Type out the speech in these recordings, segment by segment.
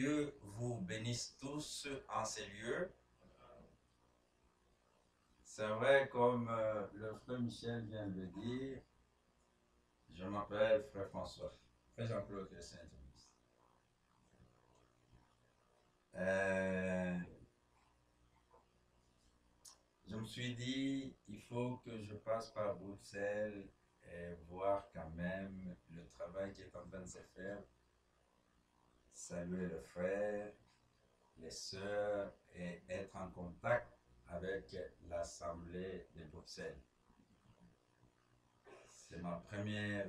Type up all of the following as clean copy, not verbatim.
Dieu vous bénisse tous en ces lieux. C'est vrai, comme le frère Michel vient de le dire, je m'appelle frère François, frère Jean-Claude de Saint-Denis. Je me suis dit, il faut que je passe par Bruxelles et voir quand même le travail qui est en train de se faire. Saluer le frère, les sœurs et être en contact avec l'Assemblée de Bruxelles. C'est ma première...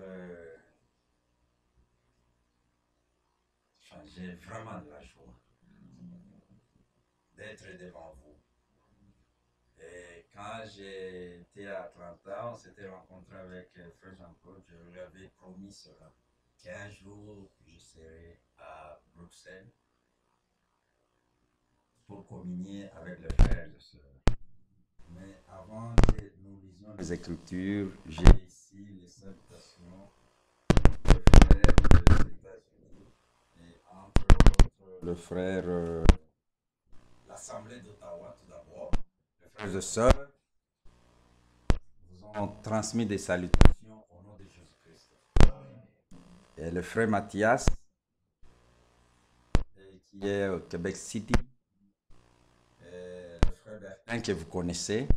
j'ai vraiment de la joie d'être devant vous. Et quand j'étais à Atlanta, on s'était rencontré avec frère Jean-Claude, je lui avais promis cela, qu'un jour je serai à Bruxelles pour communier avec les frères et sœurs. Mais avant que nous lisions les Écritures, j'ai ici les salutations des frères des États-Unis et entre autres le frère l'Assemblée d'Ottawa tout d'abord. Les frères et sœurs vous ont transmis des salutations au nom de Jésus-Christ. Et le frère Mathias qui est au Québec City. Et le frère Bertin que vous connaissez.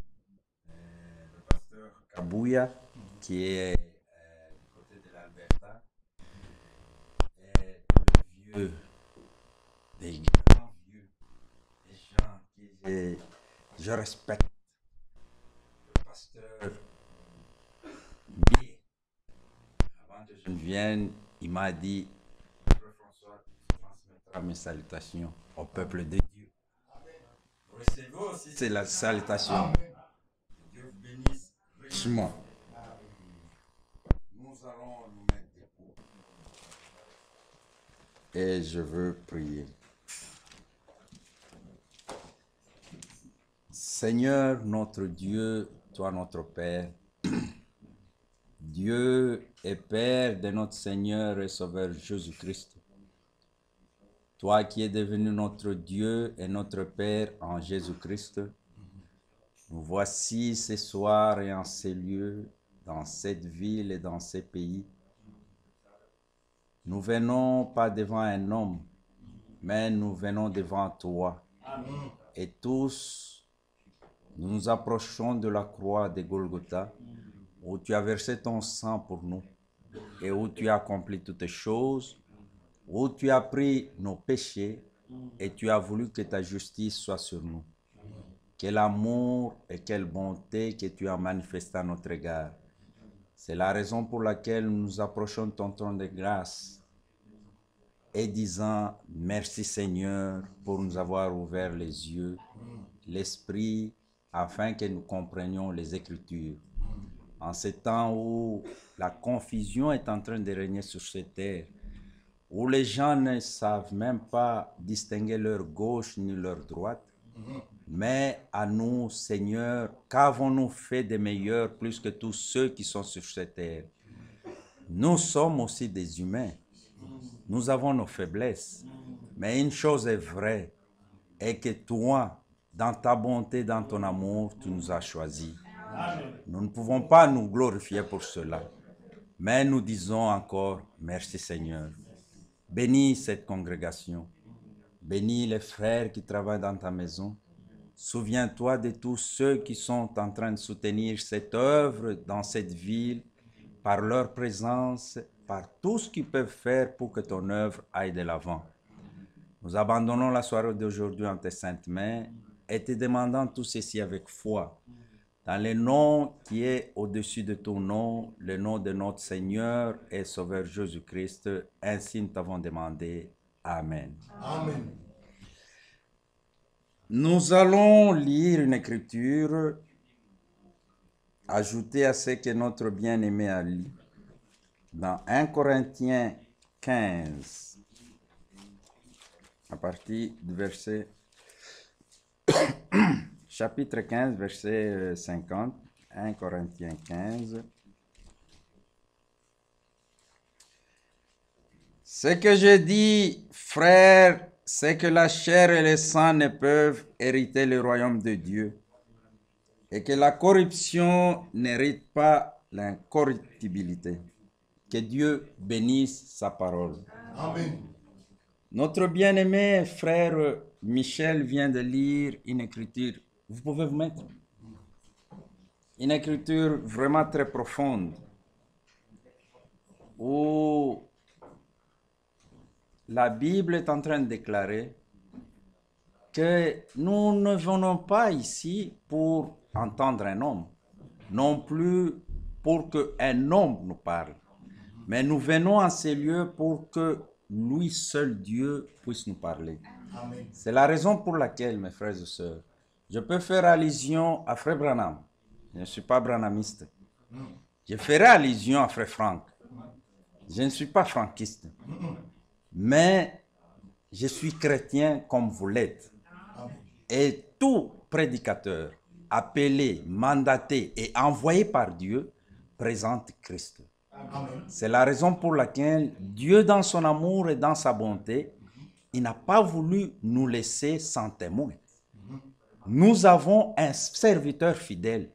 Le pasteur Kabouya qui est du côté de l'Alberta. Et le vieux, des grands vieux, des gens que je respecte. Le pasteur Bié. Avant que je ne vienne, il m'a dit, frère François, tu transmettras mes salutations au peuple de Dieu. Vous recevez aussi c'est la salutation. Que Dieu vous bénisse richement. Nous allons nous mettre debout. Et je veux prier. Seigneur notre Dieu, toi notre Père, Dieu et Père de notre Seigneur et Sauveur Jésus-Christ, toi qui es devenu notre Dieu et notre Père en Jésus-Christ, nous voici ce soir et en ces lieux, dans cette ville et dans ces pays. Nous venons pas devant un homme, mais nous venons devant toi. Amen. Et tous, nous nous approchons de la croix de Golgotha, où tu as versé ton sang pour nous, et où tu as accompli toutes choses, où tu as pris nos péchés, et tu as voulu que ta justice soit sur nous. Quel amour et quelle bonté que tu as manifesté à notre égard. C'est la raison pour laquelle nous nous approchons de ton trône de grâce et disant merci Seigneur pour nous avoir ouvert les yeux, l'esprit, afin que nous comprenions les Écritures. En ce temps où la confusion est en train de régner sur cette terre, où les gens ne savent même pas distinguer leur gauche ni leur droite, mais à nous, Seigneur, qu'avons-nous fait de meilleur plus que tous ceux qui sont sur cette terre? Nous sommes aussi des humains. Nous avons nos faiblesses. Mais une chose est vraie, est que toi, dans ta bonté, dans ton amour, tu nous as choisis. Nous ne pouvons pas nous glorifier pour cela. Mais nous disons encore, merci Seigneur. Bénis cette congrégation. Bénis les frères qui travaillent dans ta maison. Souviens-toi de tous ceux qui sont en train de soutenir cette œuvre dans cette ville, par leur présence, par tout ce qu'ils peuvent faire pour que ton œuvre aille de l'avant. Nous abandonnons la soirée d'aujourd'hui en tes saintes mains et te demandons tout ceci avec foi. Dans le nom qui est au-dessus de ton nom, le nom de notre Seigneur et Sauveur Jésus-Christ, ainsi nous t'avons demandé. Amen. Amen. Nous allons lire une écriture ajoutée à ce que notre bien-aimé a lu dans 1 Corinthiens 15, à partir du verset chapitre 15, verset 50, 1 Corinthiens 15. Ce que je dis, frères c'est que la chair et le sang ne peuvent hériter le royaume de Dieu et que la corruption n'hérite pas l'incorruptibilité. Que Dieu bénisse sa parole. Amen. Notre bien-aimé frère Michel vient de lire une écriture. Vous pouvez vous mettre? Une écriture vraiment très profonde où la Bible est en train de déclarer que nous ne venons pas ici pour entendre un homme, non plus pour qu'un homme nous parle, mais nous venons à ces lieux pour que lui seul Dieu puisse nous parler. C'est la raison pour laquelle, mes frères et sœurs, je peux faire allusion à Frère Branham. Je ne suis pas branhamiste. Je ferai allusion à Frère Franck. Je ne suis pas franquiste. Mais je suis chrétien comme vous l'êtes. Et tout prédicateur appelé, mandaté et envoyé par Dieu présente Christ. C'est la raison pour laquelle Dieu, dans son amour et dans sa bonté, il n'a pas voulu nous laisser sans témoin. Nous avons un serviteur fidèle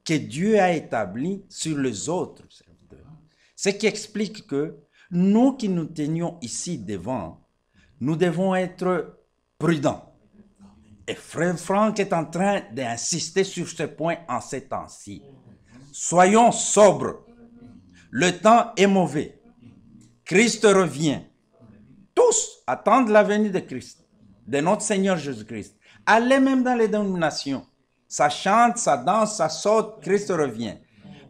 que Dieu a établi sur les autres serviteurs. Ce qui explique que nous qui nous tenions ici devant, nous devons être prudents. Et Frère Franck est en train d'insister sur ce point en ces temps-ci. Soyons sobres. Le temps est mauvais. Christ revient. Tous attendent la venue de Christ, de notre Seigneur Jésus-Christ. Allez même dans les dénominations. Ça chante, ça danse, ça saute, Christ revient.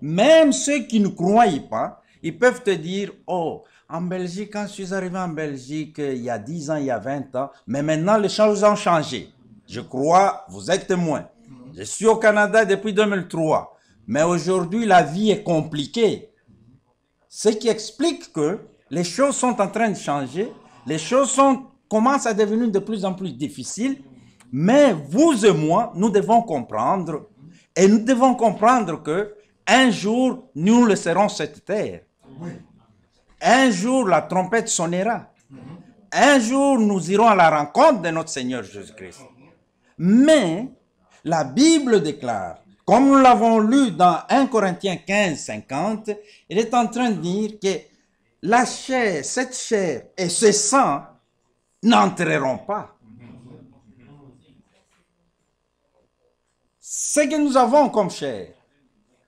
Même ceux qui ne croient pas, ils peuvent te dire, oh, en Belgique, quand je suis arrivé en Belgique, il y a 10 ans, il y a 20 ans, mais maintenant les choses ont changé. Je crois, vous êtes témoin. Je suis au Canada depuis 2003, mais aujourd'hui, la vie est compliquée. Ce qui explique que les choses sont en train de changer, les choses commencent à devenir de plus en plus difficiles, mais vous et moi, nous devons comprendre, et nous devons comprendre que un jour, nous laisserons cette terre. Un jour, la trompette sonnera. Un jour, nous irons à la rencontre de notre Seigneur Jésus-Christ. Mais la Bible déclare, comme nous l'avons lu dans 1 Corinthiens 15, 50, il est en train de dire que la chair, cette chair et ce sang n'entreront pas. Ce que nous avons comme chair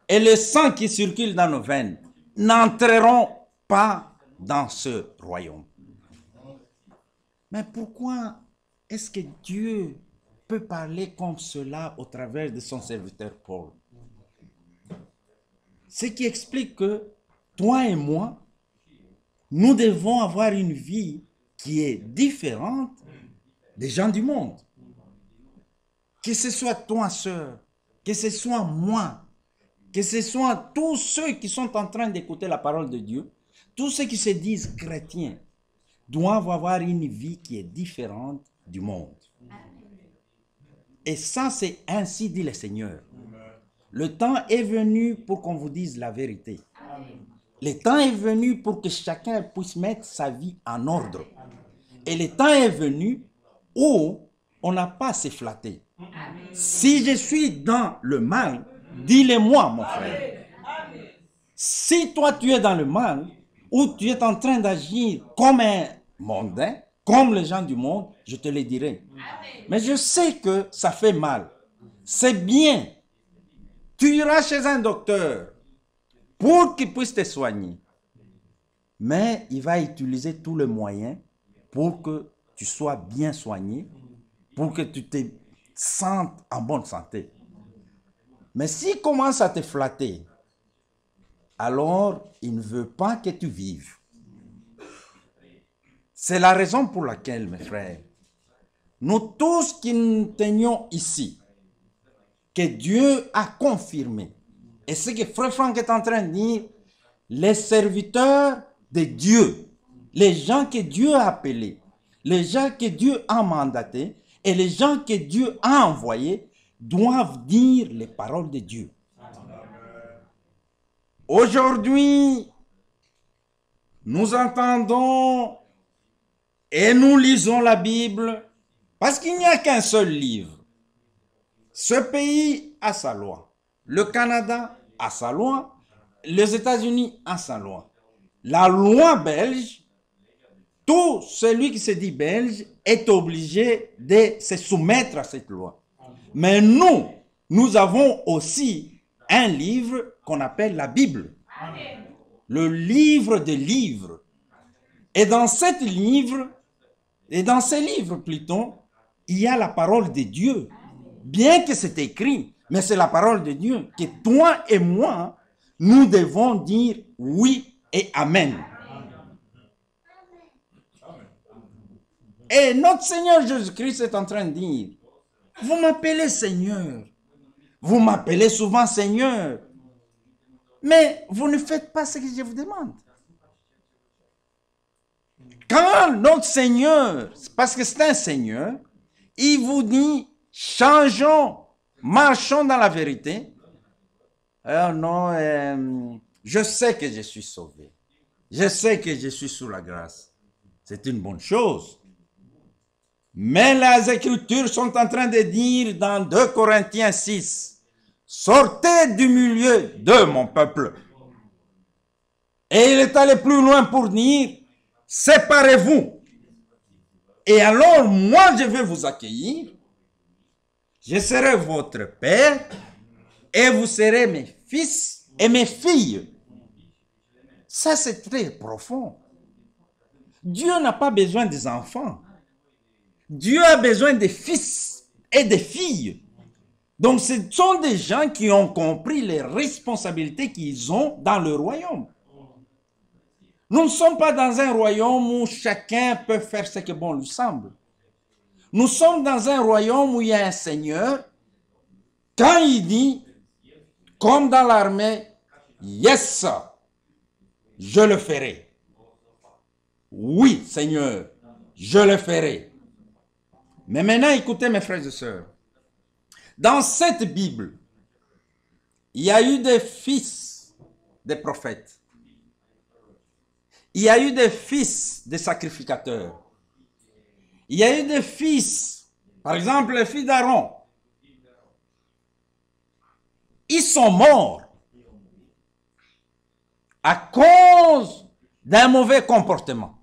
et le sang qui circule dans nos veines n'entreront pas dans ce royaume. Mais pourquoi est-ce que Dieu peut parler comme cela au travers de son serviteur Paul? Ce qui explique que toi et moi, nous devons avoir une vie qui est différente des gens du monde. Que ce soit toi, sœur, que ce soit moi, que ce soit tous ceux qui sont en train d'écouter la parole de Dieu, tous ceux qui se disent chrétiens, doivent avoir une vie qui est différente du monde. Et ça, c'est ainsi dit le Seigneur. Le temps est venu pour qu'on vous dise la vérité. Le temps est venu pour que chacun puisse mettre sa vie en ordre. Et le temps est venu où on n'a pas à se flatter. Si je suis dans le mal, dis-le-moi, mon frère. Si toi tu es dans le mal, ou tu es en train d'agir comme un mondain, comme les gens du monde, je te le dirai. Mais je sais que ça fait mal. C'est bien. Tu iras chez un docteur pour qu'il puisse te soigner. Mais il va utiliser tous les moyens pour que tu sois bien soigné, pour que tu te sentes en bonne santé. Mais s'il commence à te flatter, alors il ne veut pas que tu vives. C'est la raison pour laquelle, mes frères, nous tous qui nous tenions ici, que Dieu a confirmé, et ce que Frère Franck est en train de dire, les serviteurs de Dieu, les gens que Dieu a appelés, les gens que Dieu a mandatés, et les gens que Dieu a envoyés, doivent dire les paroles de Dieu. Aujourd'hui, nous entendons Et nous lisons la Bible parce qu'il n'y a qu'un seul livre. Ce pays a sa loi. Le Canada a sa loi. Les États-Unis a sa loi. La loi belge, tout celui qui se dit belge est obligé de se soumettre à cette loi. Mais nous avons aussi un livre qu'on appelle la Bible. Le livre des livres. Et dans ces livres plutôt, il y a la parole de Dieu. Bien que c'est écrit, mais c'est la parole de Dieu que toi et moi, nous devons dire oui et amen. Et notre Seigneur Jésus-Christ est en train de dire, vous m'appelez Seigneur. Vous m'appelez souvent Seigneur. Mais vous ne faites pas ce que je vous demande. Quand notre Seigneur, parce que c'est un Seigneur, il vous dit, changeons, marchons dans la vérité. Alors non, je sais que je suis sauvé. Je sais que je suis sous la grâce. C'est une bonne chose. Mais les Écritures sont en train de dire dans 2 Corinthiens 6, sortez du milieu de mon peuple. Et il est allé plus loin pour dire, séparez-vous. Et alors, moi, je vais vous accueillir. Je serai votre père et vous serez mes fils et mes filles. Ça, c'est très profond. Dieu n'a pas besoin des enfants. Dieu a besoin des fils et des filles. Donc, ce sont des gens qui ont compris les responsabilités qu'ils ont dans le royaume. Nous ne sommes pas dans un royaume où chacun peut faire ce que bon lui semble. Nous sommes dans un royaume où il y a un Seigneur. Quand il dit, comme dans l'armée, yes, je le ferai. Oui, Seigneur, je le ferai. Mais maintenant, écoutez mes frères et sœurs. Dans cette Bible, il y a eu des fils des prophètes. Il y a eu des fils des sacrificateurs. Il y a eu des fils, par exemple les fils d'Aaron. Ils sont morts à cause d'un mauvais comportement.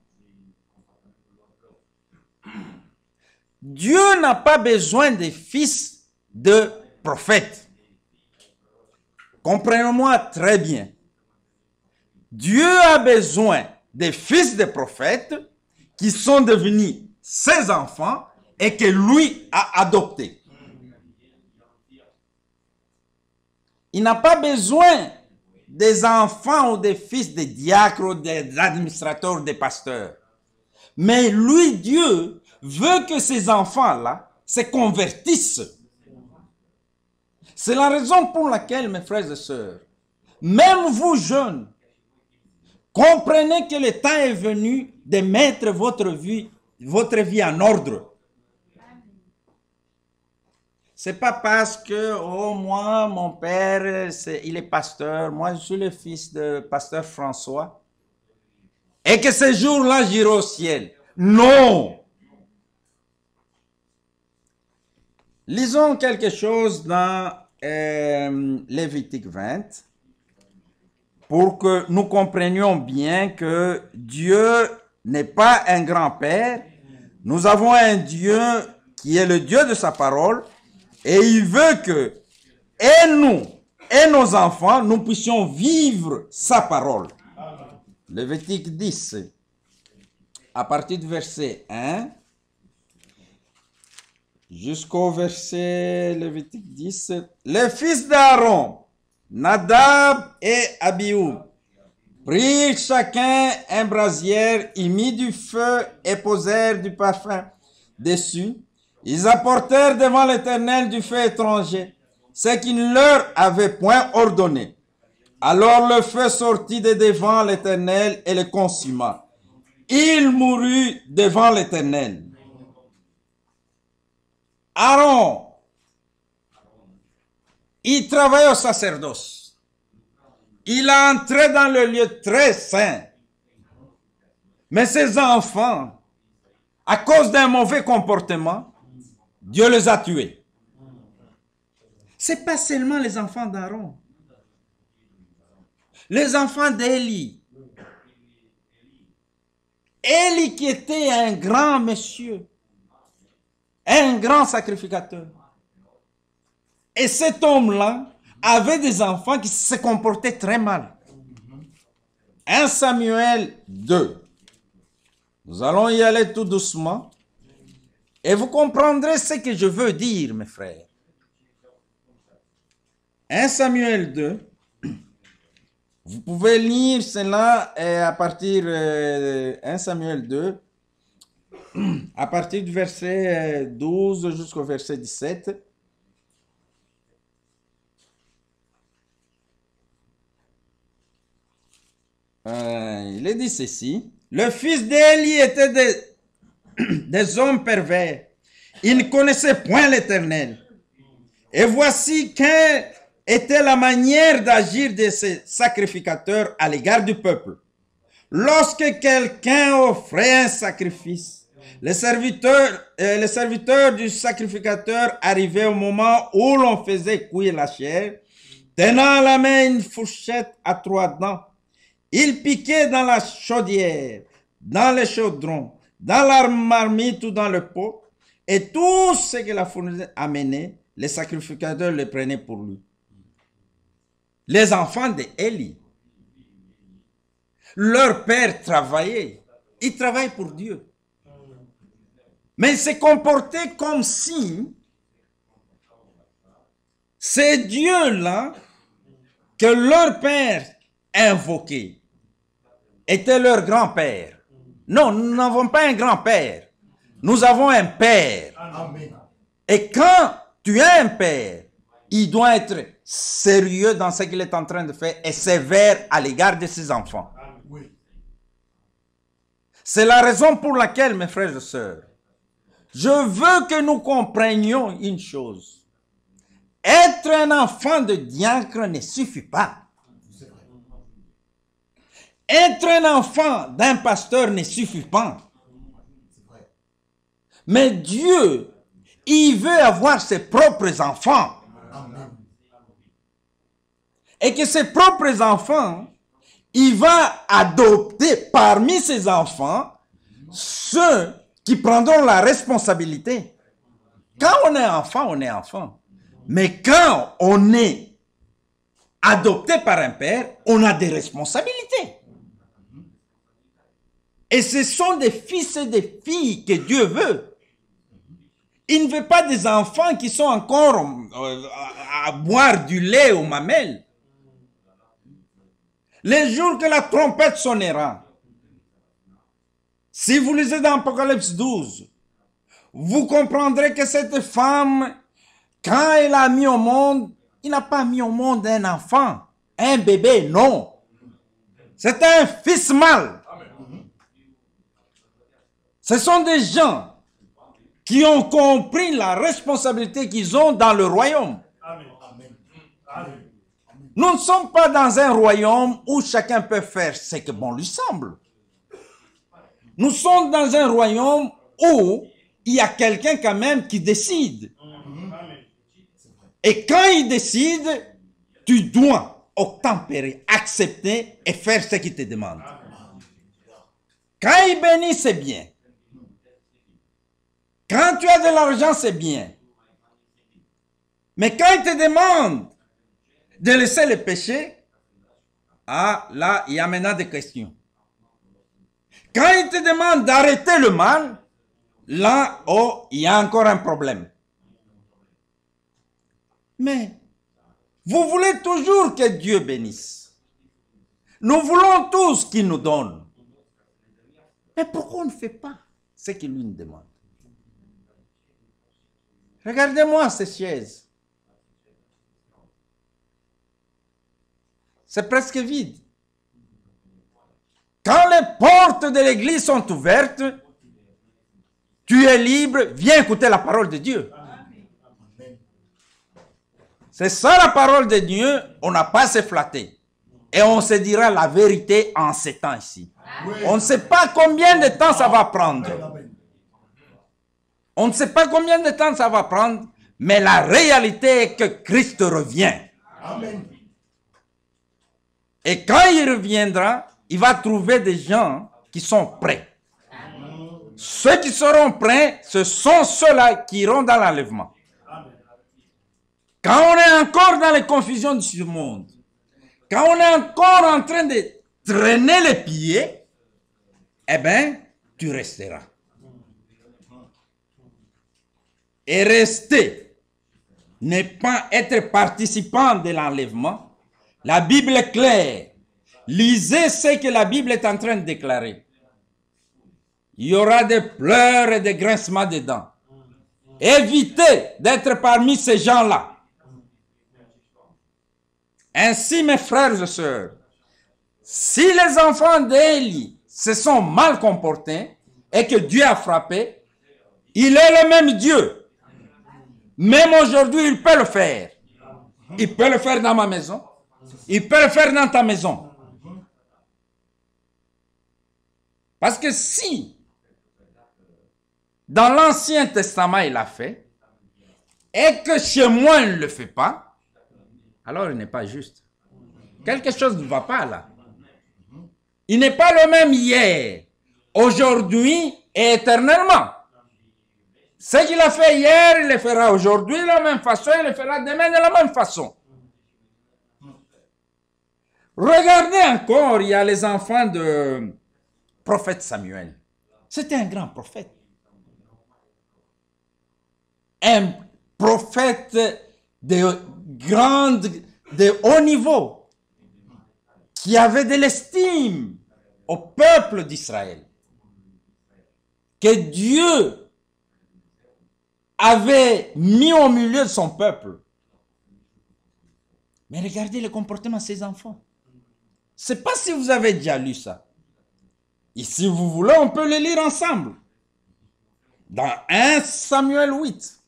Dieu n'a pas besoin des fils de prophètes. Comprenez-moi très bien. Dieu a besoin des fils de prophètes qui sont devenus ses enfants et que lui a adoptés. Il n'a pas besoin des enfants ou des fils des diacres ou des administrateurs, des pasteurs. Mais lui, Dieu, veut que ces enfants-là se convertissent. C'est la raison pour laquelle, mes frères et sœurs, même vous jeunes, comprenez que le temps est venu de mettre votre vie en ordre. C'est pas parce que, oh, moi, mon père, il est pasteur, moi, je suis le fils de pasteur François, et que ce jour-là, j'irai au ciel. Non! Lisons quelque chose dans Lévitique 20 pour que nous comprenions bien que Dieu n'est pas un grand-père. Nous avons un Dieu qui est le Dieu de sa parole et il veut que, et nous, et nos enfants, nous puissions vivre sa parole. Lévitique 10, à partir du verset 1, jusqu'au verset Lévitique 10, les fils d'Aaron, Nadab et Abihu, prirent chacun un brasier, y mit du feu et posèrent du parfum dessus. Ils apportèrent devant l'Éternel du feu étranger, ce qu'il ne leur avait point ordonné. Alors le feu sortit de devant l'Éternel et le consuma. Il mourut devant l'Éternel. Aaron, il travaillait au sacerdoce. Il a entré dans le lieu très saint. Mais ses enfants, à cause d'un mauvais comportement, Dieu les a tués. Ce n'est pas seulement les enfants d'Aaron. Les enfants d'Élie. Élie qui était un grand monsieur, un grand sacrificateur. Et cet homme-là avait des enfants qui se comportaient très mal. 1 Samuel 2. Nous allons y aller tout doucement. Et vous comprendrez ce que je veux dire, mes frères. 1 Samuel 2. Vous pouvez lire cela à partir de 1 Samuel 2, à partir du verset 12 jusqu'au verset 17. Il est dit ceci. Le fils d'Élie était des hommes pervers. Ils ne connaissaient point l'Éternel. Et voici quelle était la manière d'agir de ces sacrificateurs à l'égard du peuple. Lorsque quelqu'un offrait un sacrifice, les serviteurs du sacrificateur arrivaient au moment où l'on faisait cuire la chair, tenant à la main une fourchette à 3 dents. Ils piquaient dans la chaudière, dans le chaudron, dans la marmite ou dans le pot, et tout ce que la fournaise amenait, les sacrificateurs le prenaient pour lui. Les enfants d'Élie, leur père travaillait, il travaille pour Dieu. Mais ils se comportaient comme si c'est Dieu-là que leur père invoquait était leur grand-père. Non, nous n'avons pas un grand-père. Nous avons un père. Amen. Et quand tu as un père, il doit être sérieux dans ce qu'il est en train de faire et sévère à l'égard de ses enfants. Oui. C'est la raison pour laquelle, mes frères et sœurs, je veux que nous comprenions une chose. Être un enfant de diacre ne suffit pas. Être un enfant d'un pasteur ne suffit pas. Mais Dieu, il veut avoir ses propres enfants. Et que ses propres enfants, il va adopter parmi ses enfants ceux qui prendront la responsabilité. Quand on est enfant, on est enfant. Mais quand on est adopté par un père, on a des responsabilités. Et ce sont des fils et des filles que Dieu veut. Il ne veut pas des enfants qui sont encore à boire du lait aux mamelles. Les jours que la trompette sonnera, si vous lisez dans Apocalypse 12, vous comprendrez que cette femme, quand elle a mis au monde, il n'a pas mis au monde un enfant, un bébé, non. C'est un fils mâle. Ce sont des gens qui ont compris la responsabilité qu'ils ont dans le royaume. Nous ne sommes pas dans un royaume où chacun peut faire ce que bon lui semble. Nous sommes dans un royaume où il y a quelqu'un quand même qui décide. Et quand il décide, tu dois obtempérer, accepter et faire ce qu'il te demande. Quand il bénit, c'est bien. Quand tu as de l'argent, c'est bien. Mais quand il te demande de laisser le péché, ah, là, il y a maintenant des questions. Quand il te demande d'arrêter le mal, là, oh, il y a encore un problème. Mais, vous voulez toujours que Dieu bénisse. Nous voulons tous qu'il nous donne. Mais pourquoi on ne fait pas ce qu'il lui nous demande? Regardez-moi ces chaises. C'est presque vide. Quand les portes de l'église sont ouvertes, tu es libre, viens écouter la parole de Dieu. C'est ça la parole de Dieu, on n'a pas à se flatter. Et on se dira la vérité en ces temps ici. On ne sait pas combien de temps ça va prendre. On ne sait pas combien de temps ça va prendre, mais la réalité est que Christ revient. Amen. Et quand il reviendra, il va trouver des gens qui sont prêts. Ceux qui seront prêts, ce sont ceux-là qui iront dans l'enlèvement. Quand on est encore dans les confusions de ce monde, quand on est encore en train de traîner les pieds, eh bien, tu resteras. Et rester, ne pas être participant de l'enlèvement. La Bible est claire. Lisez ce que la Bible est en train de déclarer. Il y aura des pleurs et des grincements de dents. Évitez d'être parmi ces gens-là. Ainsi, mes frères et sœurs, si les enfants d'Élie se sont mal comportés et que Dieu a frappé, il est le même Dieu. Même aujourd'hui, il peut le faire. Il peut le faire dans ma maison. Il peut le faire dans ta maison. Parce que si, dans l'Ancien Testament, il l'a fait, et que chez moi, il ne le fait pas, alors il n'est pas juste. Quelque chose ne va pas là. Il n'est pas le même hier, aujourd'hui et éternellement. Ce qu'il a fait hier, il le fera aujourd'hui de la même façon, il le fera demain de la même façon. Regardez encore, il y a les enfants de prophète Samuel. C'était un grand prophète. Un prophète de haut niveau, qui avait de l'estime au peuple d'Israël, que Dieu avait mis au milieu de son peuple. Mais regardez le comportement de ses enfants. Je ne sais pas si vous avez déjà lu ça. Et si vous voulez, on peut le lire ensemble. Dans 1 Samuel 8.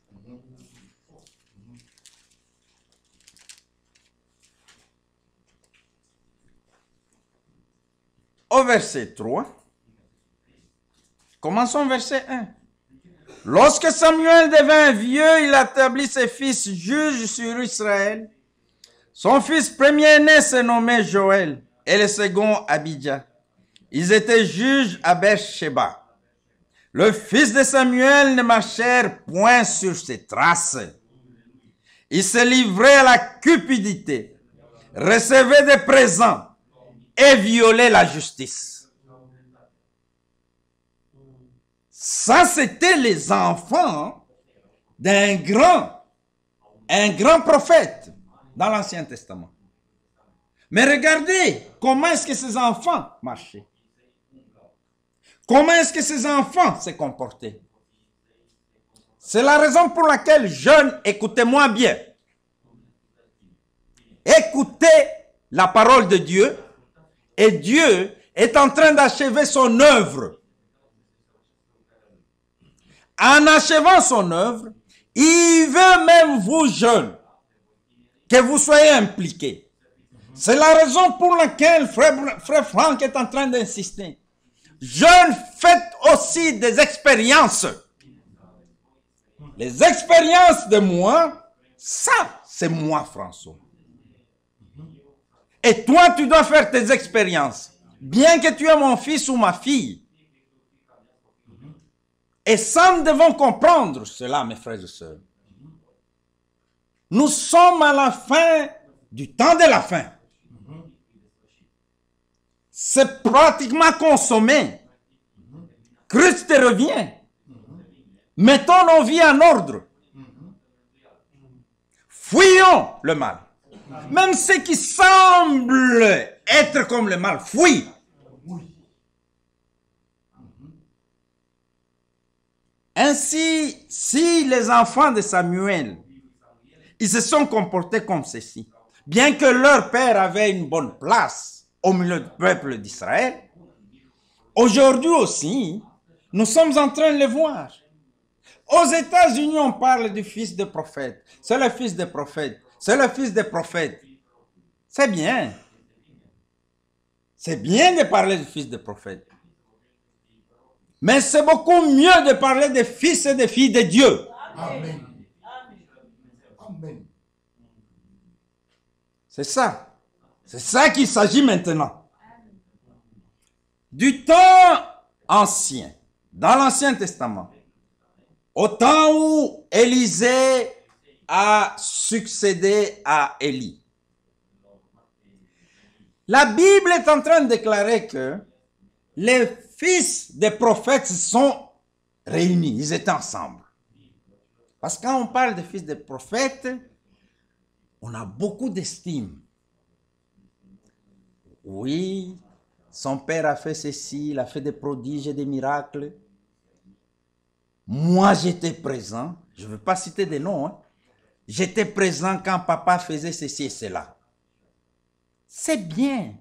Au verset 3. Commençons verset 1. Lorsque Samuel devint vieux, il établit ses fils juges sur Israël. Son fils premier-né se nommait Joël et le second Abijah. Ils étaient juges à Beersheba. Le fils de Samuel ne marchèrent point sur ses traces. Il se livrait à la cupidité, recevait des présents et violait la justice. Ça, c'était les enfants d'un grand prophète dans l'Ancien Testament. Mais regardez comment est-ce que ces enfants marchaient. Comment est-ce que ces enfants se comportaient. C'est la raison pour laquelle, jeunes, écoutez-moi bien. Écoutez la parole de Dieu et Dieu est en train d'achever son œuvre. En achevant son œuvre, il veut même vous, jeunes, que vous soyez impliqués. C'est la raison pour laquelle frère Franck est en train d'insister. Jeunes, faites aussi des expériences. Les expériences de moi, ça, c'est moi, François. Et toi, tu dois faire tes expériences. Bien que tu es mon fils ou ma fille. Et ça, nous devons comprendre cela, mes frères et sœurs. Nous sommes à la fin du temps de la fin. C'est pratiquement consommé. Christ revient. Mettons nos vies en ordre. Fuyons le mal. Même ce qui semble être comme le mal, fuis. Ainsi, si les enfants de Samuel, ils se sont comportés comme ceci, bien que leur père avait une bonne place au milieu du peuple d'Israël, aujourd'hui aussi, nous sommes en train de le voir. Aux États-Unis, on parle du fils de prophète. C'est le fils de prophète. C'est le fils de prophète. C'est bien. C'est bien de parler du fils de prophète. Mais c'est beaucoup mieux de parler des fils et des filles de Dieu. Amen. Amen. C'est ça. C'est ça qu'il s'agit maintenant. Du temps ancien, dans l'Ancien Testament, au temps où Élisée a succédé à Élie, la Bible est en train de déclarer que les fils des prophètes sont réunis, ils étaient ensemble. Parce que quand on parle des fils des prophètes, on a beaucoup d'estime. Oui, son père a fait ceci, il a fait des prodiges et des miracles. Moi, j'étais présent. Je ne veux pas citer des noms. Hein. J'étais présent quand papa faisait ceci et cela. C'est bien.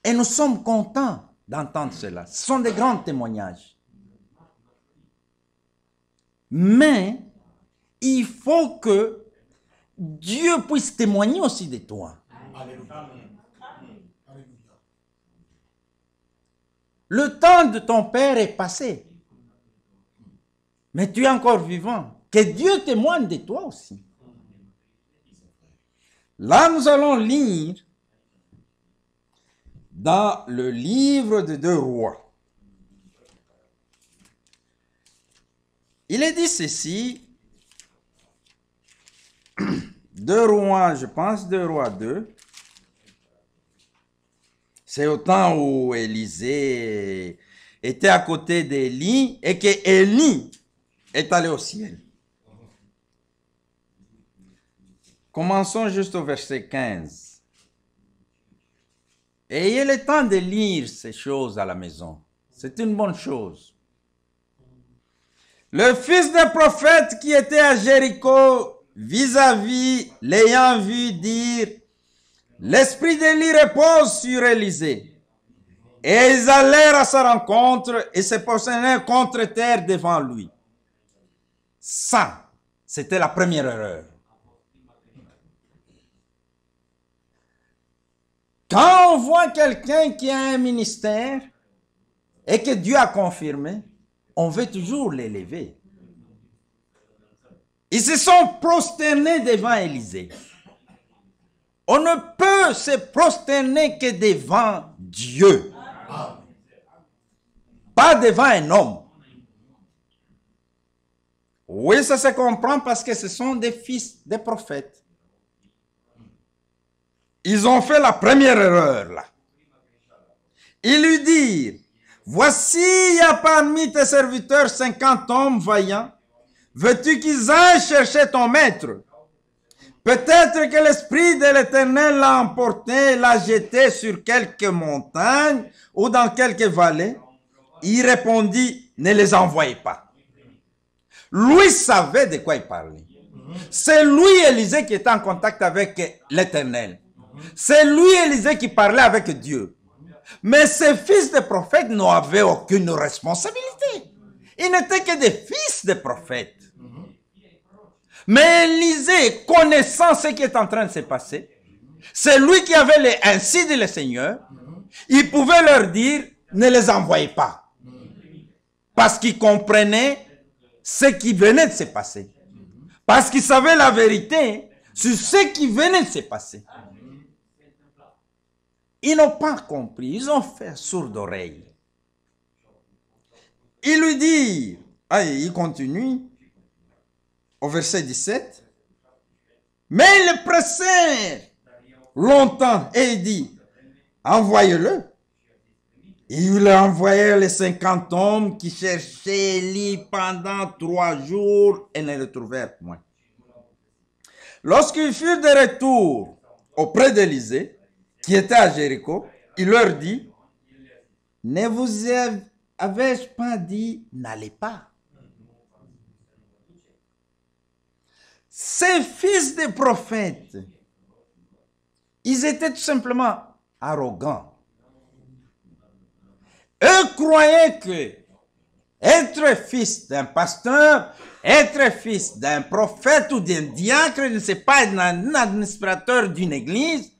Et nous sommes contents d'entendre cela. Ce sont des grands témoignages. Mais il faut que Dieu puisse témoigner aussi de toi. Alléluia. Le temps de ton père est passé. Mais tu es encore vivant. Que Dieu témoigne de toi aussi. Là, nous allons lire dans le livre de 2 Rois. Il est dit ceci. 2 Rois, je pense 2 Rois 2. C'est au temps où Élisée était à côté d'Élie et que Élie est allé au ciel. Commençons juste au verset 15. Ayez le temps de lire ces choses à la maison. C'est une bonne chose. Le fils des prophètes qui était à Jéricho vis-à-vis l'ayant vu dire: l'esprit d'Élie repose sur Élisée. Et ils allèrent à sa rencontre et se prosternèrent contre terre devant lui. Ça, c'était la première erreur. Quand on voit quelqu'un qui a un ministère et que Dieu a confirmé, on veut toujours l'élever. Ils se sont prosternés devant Élisée. On ne peut se prosterner que devant Dieu. Pas devant un homme. Oui, ça se comprend parce que ce sont des fils des prophètes. Ils ont fait la première erreur là. Ils lui dirent: voici, il y a parmi tes serviteurs 50 hommes vaillants. Veux-tu qu'ils aillent chercher ton maître? Peut-être que l'Esprit de l'Éternel l'a emporté, l'a jeté sur quelque montagne ou dans quelque vallée. Il répondit: ne les envoyez pas. Lui savait de quoi il parlait. C'est lui, Élisée, qui était en contact avec l'Éternel. C'est lui, Élisée, qui parlait avec Dieu. Mais ces fils de prophètes n'avaient aucune responsabilité. Ils n'étaient que des fils de prophètes. Mais Élisée, connaissant ce qui est en train de se passer, c'est lui qui avait les ainsi dit le Seigneur, il pouvait leur dire: ne les envoyez pas. Parce qu'il comprenait ce qui venait de se passer. Parce qu'il savait la vérité sur ce qui venait de se passer. Ils n'ont pas compris, ils ont fait sourde oreille. Il lui dit, il continue, au verset 17, mais ils le pressèrent longtemps et il dit: envoyez-le. Il a envoyé les 50 hommes qui cherchaient Élie pendant 3 jours et ne le trouvèrent point. Lorsqu'ils furent de retour auprès d'Élisée, qui était à Jéricho, il leur dit: ne vous avais-je pas dit, n'allez pas? Ces fils des prophètes, ils étaient tout simplement arrogants. Eux croyaient que être fils d'un pasteur, être fils d'un prophète ou d'un diacre, ne c'est pas un administrateur d'une église,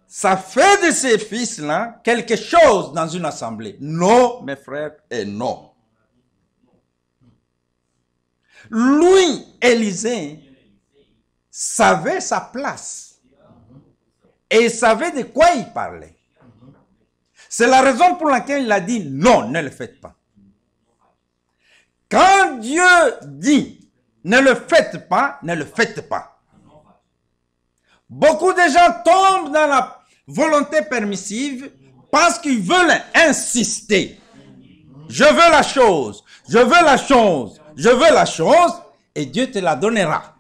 ça fait de ces fils-là quelque chose dans une assemblée. Non, mes frères, et non. Lui, Élisée, savait sa place. Et il savait de quoi il parlait. C'est la raison pour laquelle il a dit non, ne le faites pas. Quand Dieu dit ne le faites pas, ne le faites pas. Beaucoup de gens tombent dans la volonté permissive parce qu'ils veulent insister. Je veux la chose, je veux la chose, je veux la chose, et Dieu te la donnera.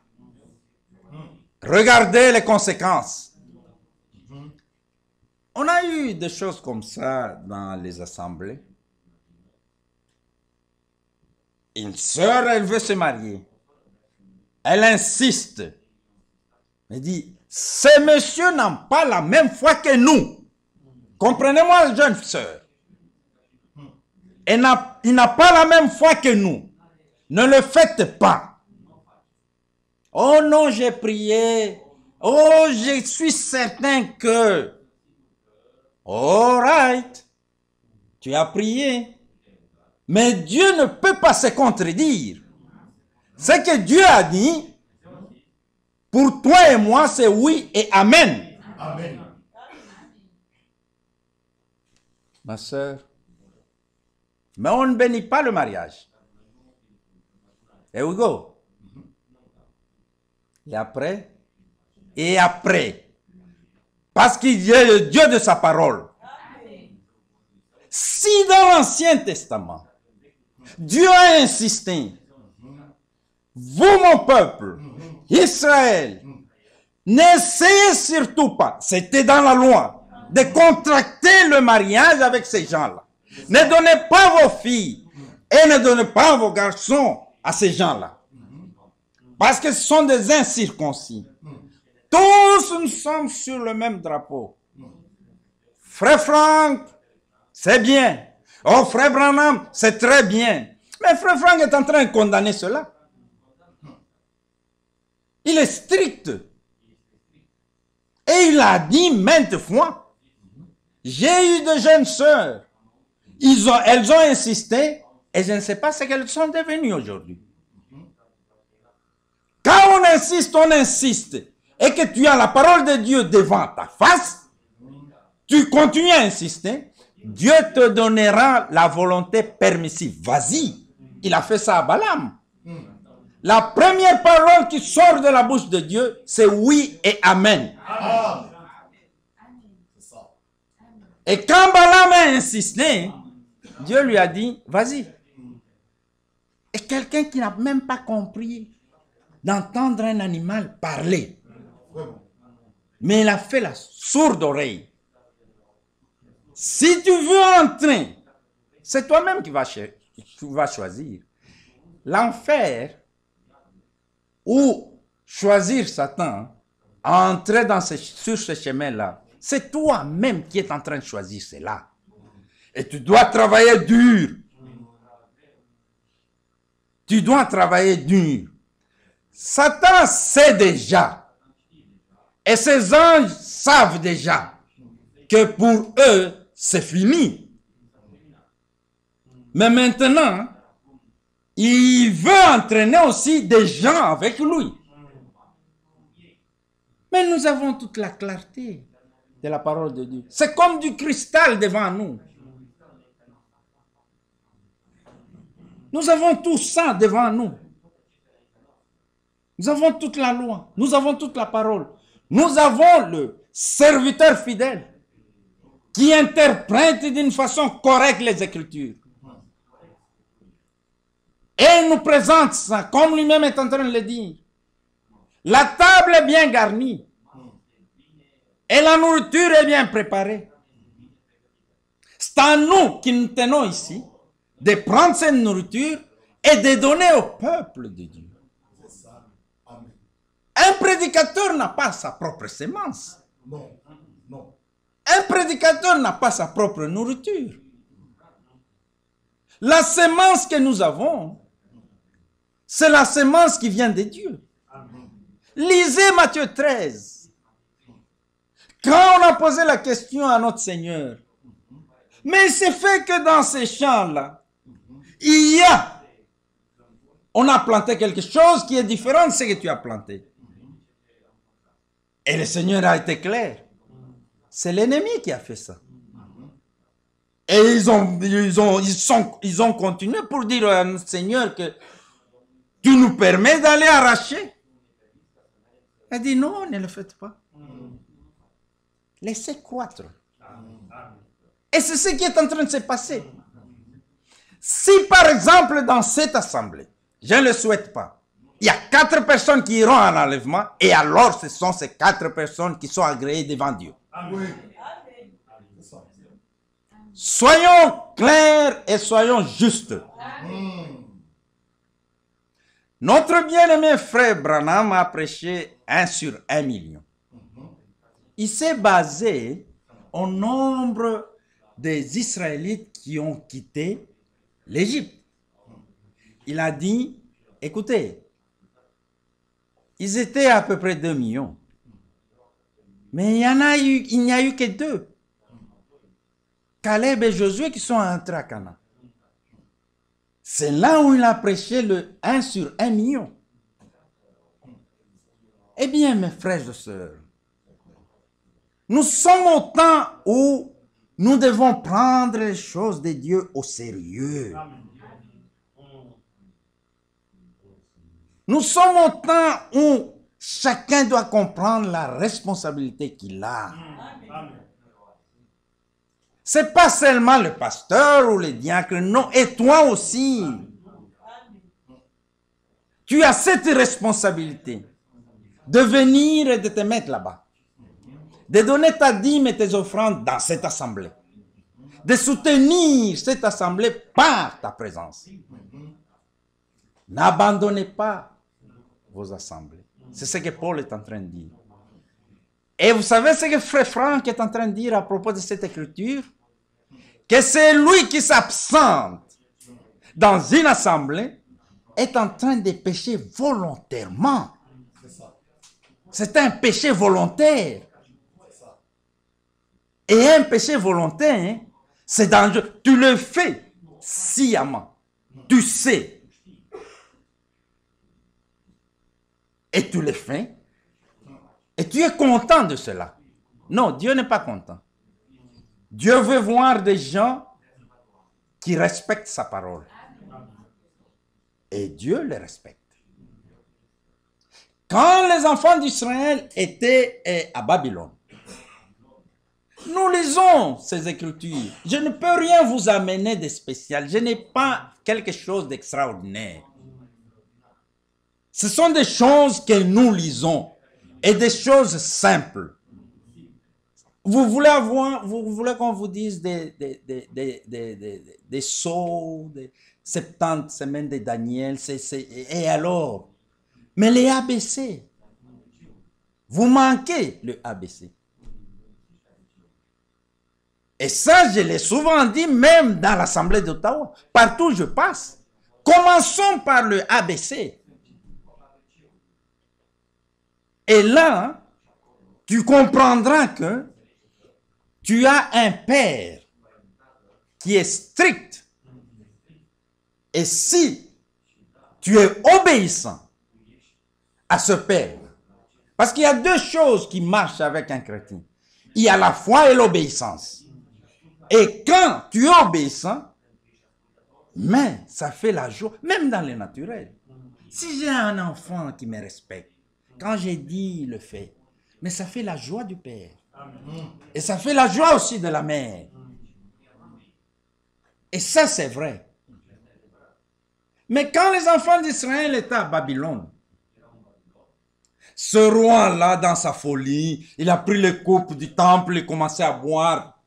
Regardez les conséquences. On a eu des choses comme ça dans les assemblées. Une sœur, elle veut se marier. Elle insiste. Elle dit, ces messieurs n'ont pas la même foi que nous. Comprenez-moi, jeune sœur. Il n'a pas la même foi que nous. Ne le faites pas. Oh non, j'ai prié. Oh, je suis certain que... All right. Tu as prié. Mais Dieu ne peut pas se contredire. Ce que Dieu a dit, pour toi et moi, c'est oui et amen. Amen. Ma soeur, mais on ne bénit pas le mariage. Here we go. Et après, parce qu'il est le Dieu de sa parole. Si dans l'Ancien Testament, Dieu a insisté, vous mon peuple, Israël, n'essayez surtout pas, c'était dans la loi, de contracter le mariage avec ces gens-là. Ne donnez pas vos filles et ne donnez pas vos garçons à ces gens-là. Parce que ce sont des incirconcis. Tous nous sommes sur le même drapeau. Frère Franck, c'est bien. Oh, frère Branham, c'est très bien. Mais frère Franck est en train de condamner cela. Il est strict. Et il a dit maintes fois, j'ai eu de jeunes sœurs. Elles ont insisté et je ne sais pas ce qu'elles sont devenues aujourd'hui. Quand on insiste, et que tu as la parole de Dieu devant ta face, tu continues à insister, Dieu te donnera la volonté permissive. Vas-y. Il a fait ça à Balaam. La première parole qui sort de la bouche de Dieu, c'est oui et amen. Amen. Et quand Balaam a insisté, Dieu lui a dit, vas-y. Et quelqu'un qui n'a même pas compris d'entendre un animal parler. Mais il a fait la sourde oreille. Si tu veux entrer, c'est toi-même qui vas choisir. L'enfer ou choisir Satan, entrer sur ce chemin-là, c'est toi-même qui es en train de choisir cela. Et tu dois travailler dur. Tu dois travailler dur. Satan sait déjà, et ses anges savent déjà, que pour eux, c'est fini. Mais maintenant, il veut entraîner aussi des gens avec lui. Mais nous avons toute la clarté de la parole de Dieu. C'est comme du cristal devant nous. Nous avons tout ça devant nous. Nous avons toute la loi. Nous avons toute la parole. Nous avons le serviteur fidèle qui interprète d'une façon correcte les Écritures. Et il nous présente ça, comme lui-même est en train de le dire. La table est bien garnie. Et la nourriture est bien préparée. C'est à nous qui nous tenons ici de prendre cette nourriture et de donner au peuple de Dieu. Un prédicateur n'a pas sa propre semence. Non, non. Un prédicateur n'a pas sa propre nourriture. La semence que nous avons, c'est la semence qui vient de Dieu. Lisez Matthieu 13. Quand on a posé la question à notre Seigneur, mais il s'est fait que dans ces champs-là, on a planté quelque chose qui est différent de ce que tu as planté. Et le Seigneur a été clair. C'est l'ennemi qui a fait ça. Et ils ont continué pour dire à notre Seigneur que tu nous permets d'aller arracher. Il a dit non, ne le faites pas. Laissez croître. Et c'est ce qui est en train de se passer. Si par exemple dans cette assemblée, je ne le souhaite pas, il y a 4 personnes qui iront en enlèvement, et alors ce sont ces 4 personnes qui sont agréées devant Dieu. Amen. Soyons clairs et soyons justes. Notre bien-aimé frère Branham a prêché 1 sur 1 million. Il s'est basé au nombre des Israélites qui ont quitté l'Égypte. Il a dit, écoutez, ils étaient à peu près 2 millions. Mais il n'y a eu que 2. Caleb et Josué qui sont entrés à Canaan. C'est là où il a prêché le 1 sur 1 million. Eh bien, mes frères et sœurs, nous sommes au temps où nous devons prendre les choses de Dieu au sérieux. Nous sommes au temps où chacun doit comprendre la responsabilité qu'il a. C'est pas seulement le pasteur ou le diacre, non, et toi aussi. Tu as cette responsabilité de venir et de te mettre là-bas, de donner ta dîme et tes offrandes dans cette assemblée, de soutenir cette assemblée par ta présence. N'abandonnez pas vos assemblées. C'est ce que Paul est en train de dire. Et vous savez ce que Frère Franck est en train de dire à propos de cette écriture? Que c'est lui qui s'absente dans une assemblée est en train de pécher volontairement. C'est un péché volontaire. Et un péché volontaire, c'est dangereux. Tu le fais sciemment. Tu sais. Et tu le fais. Et tu es content de cela. Non, Dieu n'est pas content. Dieu veut voir des gens qui respectent sa parole. Et Dieu les respecte. Quand les enfants d'Israël étaient à Babylone, nous lisons ces écritures. Je ne peux rien vous amener de spécial. Je n'ai pas quelque chose d'extraordinaire. Ce sont des choses que nous lisons et des choses simples. Vous voulez qu'on vous dise des sauts, des 70 semaines de Daniel, et alors? Mais les ABC, vous manquez le ABC. Et ça, je l'ai souvent dit, même dans l'Assemblée d'Ottawa. Partout où je passe. Commençons par le ABC. Et là, tu comprendras que tu as un père qui est strict. Et si tu es obéissant à ce père, parce qu'il y a 2 choses qui marchent avec un chrétien. Il y a la foi et l'obéissance. Et quand tu es obéissant, mais ça fait la joie, même dans le naturel. Si j'ai un enfant qui me respecte, quand j'ai dit, il le fait. Mais ça fait la joie du père. Et ça fait la joie aussi de la mère. Et ça, c'est vrai. Mais quand les enfants d'Israël étaient à Babylone, ce roi-là, dans sa folie, il a pris les coupes du temple et commençait à boire.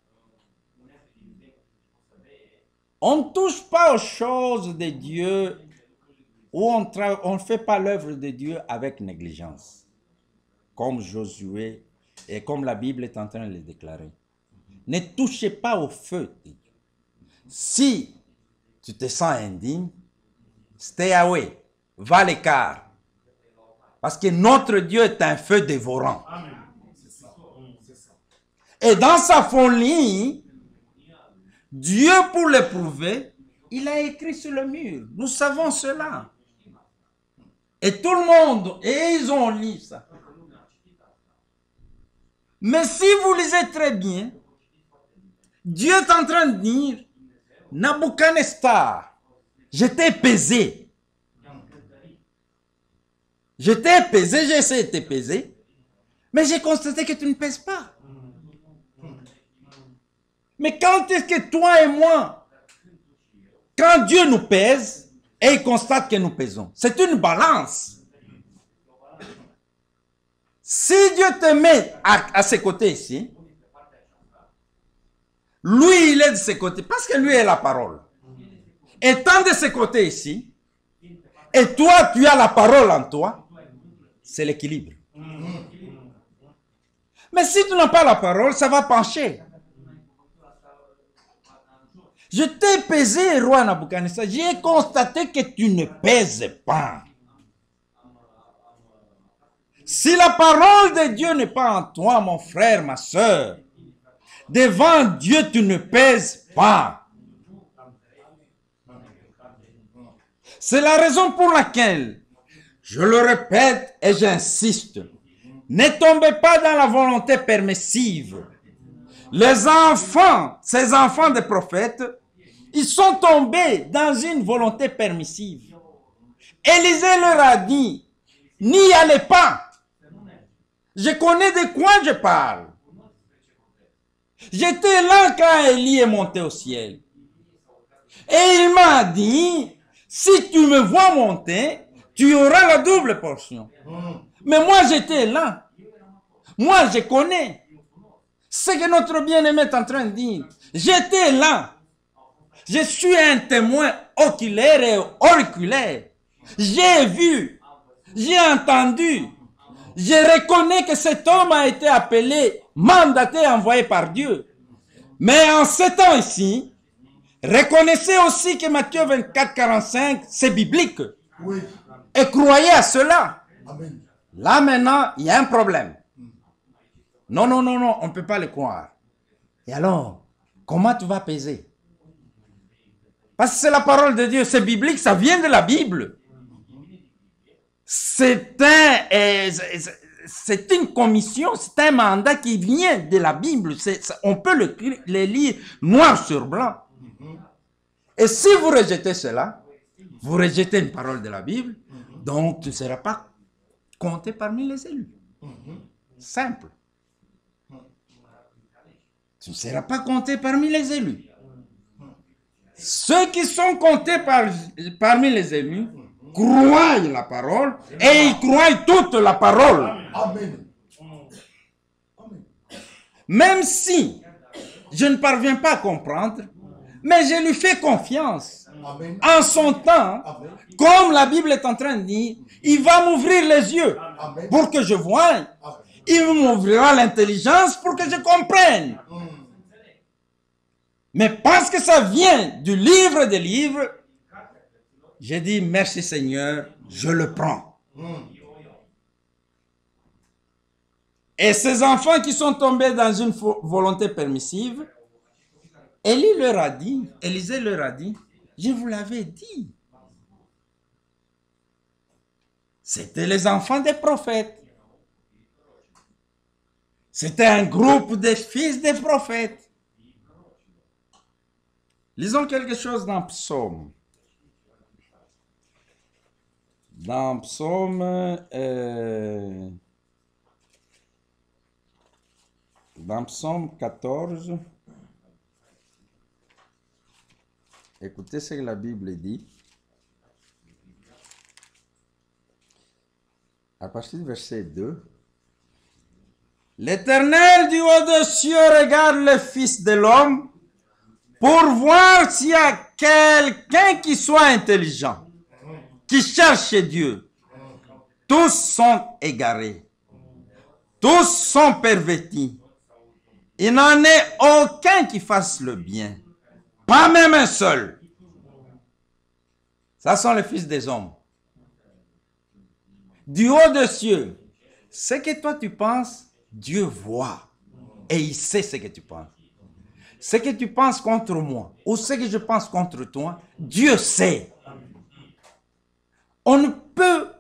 On ne touche pas aux choses de Dieu ou on ne fait pas l'œuvre de Dieu avec négligence, comme Josué et comme la Bible est en train de le déclarer. Ne touchez pas au feu de Dieu. Si tu te sens indigne, stay away, va à l'écart. Parce que notre Dieu est un feu dévorant. Et dans sa folie, Dieu, pour l'éprouver, il a écrit sur le mur. Nous savons cela. Et tout le monde, et ils ont lu ça. Mais si vous lisez très bien, Dieu est en train de dire, Nabuchodonosor, je t'ai pesé. Je t'ai pesé, j'ai essayé de te peser, mais j'ai constaté que tu ne pèses pas. Mais quand est-ce que toi et moi, quand Dieu nous pèse, et il constate que nous pesons, c'est une balance. Si Dieu te met à ses côtés ici, lui, il est de ses côtés, parce que lui est la parole. Étant de ses côtés ici, et toi, tu as la parole en toi, c'est l'équilibre. Mais si tu n'as pas la parole, ça va pencher. Je t'ai pesé, roi Nabuchodonosor, j'ai constaté que tu ne pèses pas. Si la parole de Dieu n'est pas en toi, mon frère, ma soeur, devant Dieu, tu ne pèses pas. C'est la raison pour laquelle, je le répète et j'insiste, ne tombez pas dans la volonté permissive. Les enfants, ces enfants des prophètes, ils sont tombés dans une volonté permissive. Élisée leur a dit, n'y allez pas. Je connais de quoi je parle. J'étais là quand Élie est monté au ciel. Et il m'a dit, si tu me vois monter, tu auras la double portion. Mais moi, j'étais là. Moi, je connais ce que notre bien-aimé est en train de dire. J'étais là. Je suis un témoin oculaire et auriculaire. J'ai vu, j'ai entendu. Je reconnais que cet homme a été appelé, mandaté, envoyé par Dieu. Mais en ce temps ici, reconnaissez aussi que Matthieu 24, 45, c'est biblique. Oui. Et croyez à cela. Amen. Là maintenant, il y a un problème. Non, non, non, non, on ne peut pas le croire. Et alors, comment tu vas peser? Parce que c'est la parole de Dieu, c'est biblique, ça vient de la Bible. C'est une commission, c'est un mandat qui vient de la Bible. On peut le lire noir sur blanc. Et si vous rejetez cela, vous rejetez une parole de la Bible, donc tu ne seras pas compté parmi les élus. Simple. Tu ne seras pas compté parmi les élus. Ceux qui sont comptés parmi les élus croient la parole et ils croient toute la parole. Amen. Même si je ne parviens pas à comprendre, mais je lui fais confiance. Amen. En son temps, Amen. comme la Bible est en train de dire, il va m'ouvrir les yeux Amen. pour que je voie. Amen. Il m'ouvrira l'intelligence pour que je comprenne. Mais parce que ça vient du livre des livres, j'ai dit merci Seigneur, je le prends. Et ces enfants qui sont tombés dans une volonté permissive, Élisée leur a dit, je vous l'avais dit. C'était les enfants des prophètes. C'était un groupe de fils des prophètes. Lisons quelque chose dans Psaume. Dans Psaume 14, écoutez ce que la Bible dit. À partir du verset 2. L'Éternel du haut des cieux regarde le Fils de l'homme pour voir s'il y a quelqu'un qui soit intelligent, qui cherche Dieu. Tous sont égarés. Tous sont pervertis. Il n'en est aucun qui fasse le bien. Pas même un seul. Ça sont les fils des hommes. Du haut des cieux. Ce que toi tu penses, Dieu voit. et il sait ce que tu penses. Ce que tu penses contre moi ou ce que je pense contre toi, Dieu sait. On ne peut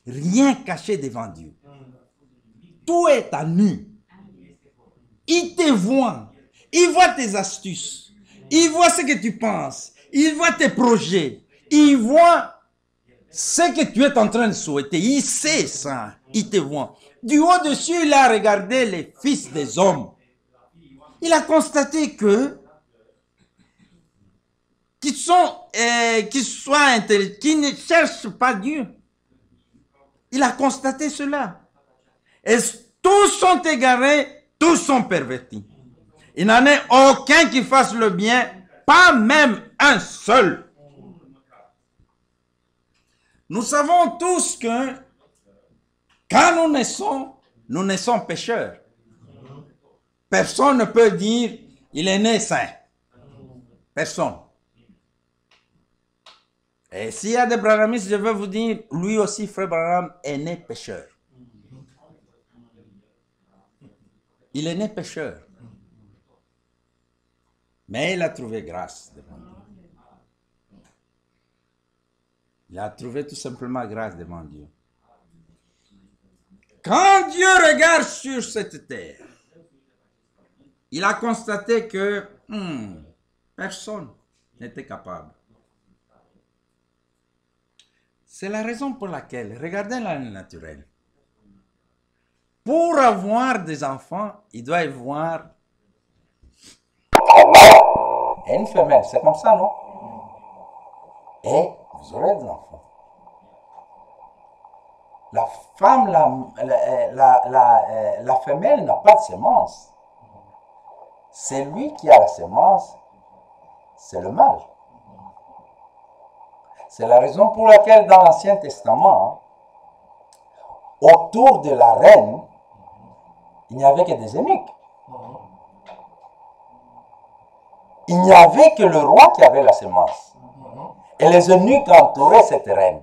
rien cacher devant Dieu. Tout est à nu. Il te voit. Il voit tes astuces. Il voit ce que tu penses. Il voit tes projets. Il voit ce que tu es en train de souhaiter. Il sait ça. Il te voit. Du haut dessus, il a regardé les fils des hommes. Il a constaté que qui ne cherchent pas Dieu. Il a constaté cela. Et tous sont égarés, tous sont pervertis. Il n'en est aucun qui fasse le bien, pas même un seul. Nous savons tous que quand nous naissons pécheurs. Personne ne peut dire il est né saint. Personne. Et s'il y a des Branhamistes, je vais vous dire, lui aussi, frère Branham, est né pécheur. Il est né pécheur. Mais il a trouvé grâce devant Dieu. Il a trouvé tout simplement grâce devant Dieu. Quand Dieu regarde sur cette terre, il a constaté que personne n'était capable. C'est la raison pour laquelle, regardez l'année naturelle. Pour avoir des enfants, il doit y avoir et une femelle. C'est comme ça, non? Et vous aurez des enfants. La femme, la femelle n'a pas de semence. C'est lui qui a la semence, c'est le mâle. C'est la raison pour laquelle dans l'Ancien Testament, autour de la reine, il n'y avait que des eunuques. Il n'y avait que le roi qui avait la semence. Et les eunuques entouraient cette reine.